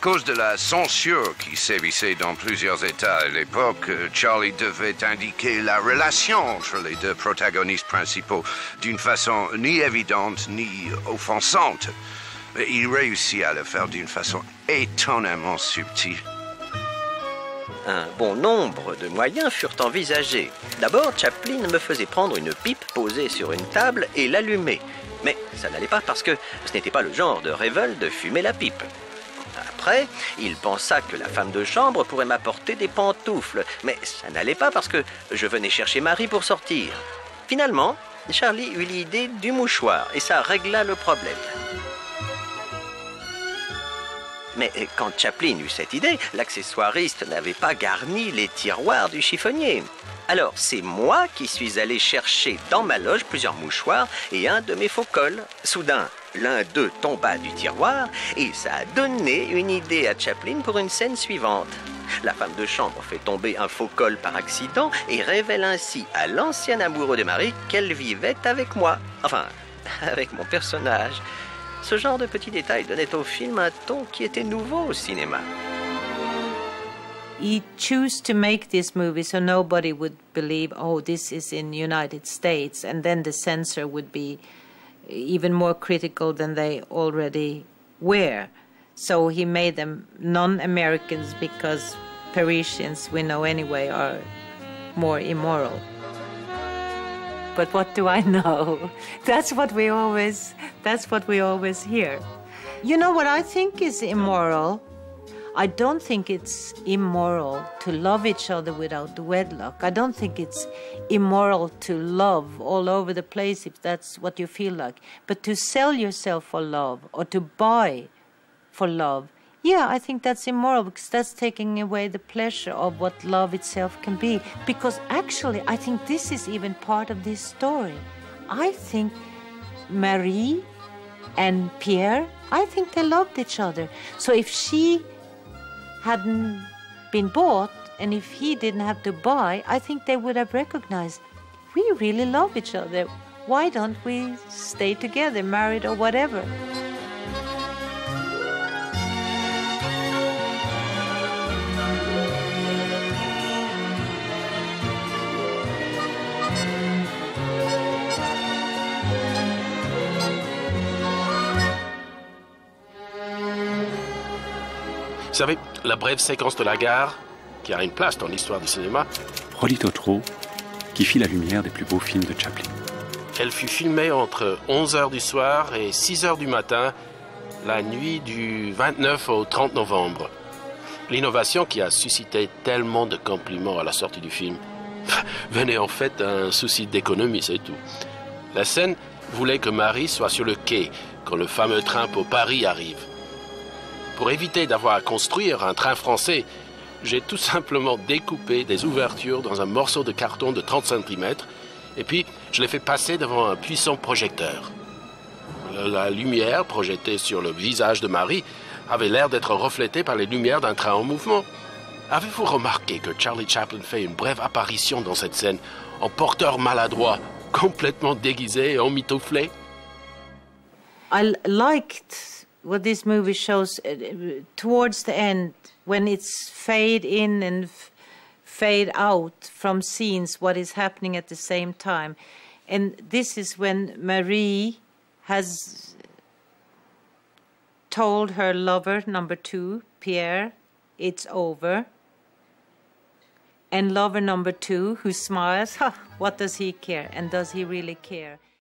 cause de la censure qui sévissait dans plusieurs États à l'époque, Charlie devait indiquer la relation entre les deux protagonistes principaux d'une façon ni évidente ni offensante. Il réussit à le faire d'une façon étonnamment subtile. Un bon nombre de moyens furent envisagés. D'abord, Chaplin me faisait prendre une pipe posée sur une table et l'allumer. Mais ça n'allait pas parce que ce n'était pas le genre de Revel de fumer la pipe. Après, il pensa que la femme de chambre pourrait m'apporter des pantoufles. Mais ça n'allait pas parce que je venais chercher Marie pour sortir. Finalement, Charlie eut l'idée du mouchoir et ça régla le problème. Mais quand Chaplin eut cette idée, l'accessoiriste n'avait pas garni les tiroirs du chiffonnier. Alors, c'est moi qui suis allé chercher dans ma loge plusieurs mouchoirs et un de mes faux cols. Soudain, l'un d'eux tomba du tiroir et ça a donné une idée à Chaplin pour une scène suivante. La femme de chambre fait tomber un faux col par accident et révèle ainsi à l'ancien amoureux de Marie qu'elle vivait avec moi. Enfin, avec mon personnage. Ce genre de petits détails donnait au film un ton qui était nouveau au cinéma. He chose to make this movie so nobody would believe, oh, this is in the United States, and then the censor would be even more critical than they already were. So he made them non-Americans because Parisians, we know anyway, are more immoral. But what do I know? That's what we always hear. You know what I think is immoral? I don't think it's immoral to love each other without wedlock. I don't think it's immoral to love all over the place if that's what you feel like. But to sell yourself for love or to buy for love, yeah, I think that's immoral because that's taking away the pleasure of what love itself can be. Because actually, I think this is even part of this story. I think Marie and Pierre, I think they loved each other. So if she hadn't been bought and if he didn't have to buy, I think they would have recognized, we really love each other. Why don't we stay together, married or whatever? Vous savez, la brève séquence de la gare, qui a une place dans l'histoire du cinéma, Rolly Totro, qui fit la lumière des plus beaux films de Chaplin. Elle fut filmée entre 11h du soir et 6h du matin, la nuit du 29 au 30 novembre. L'innovation qui a suscité tellement de compliments à la sortie du film venait en fait d'un souci d'économie, c'est tout. La scène voulait que Marie soit sur le quai quand le fameux train pour Paris arrive. Pour éviter d'avoir à construire un train français, j'ai tout simplement découpé des ouvertures dans un morceau de carton de 30 cm et puis je l'ai fait passer devant un puissant projecteur. La lumière projetée sur le visage de Marie avait l'air d'être reflétée par les lumières d'un train en mouvement. Avez-vous remarqué que Charlie Chaplin fait une brève apparition dans cette scène en porteur maladroit, complètement déguisé et emmitouflé? I liked what this movie shows towards the end, when it's fade in and fade out from scenes, what is happening at the same time. And this is when Marie has told her lover, number 2, Pierre, it's over. And lover number 2, who smiles, what does he care? And does he really care?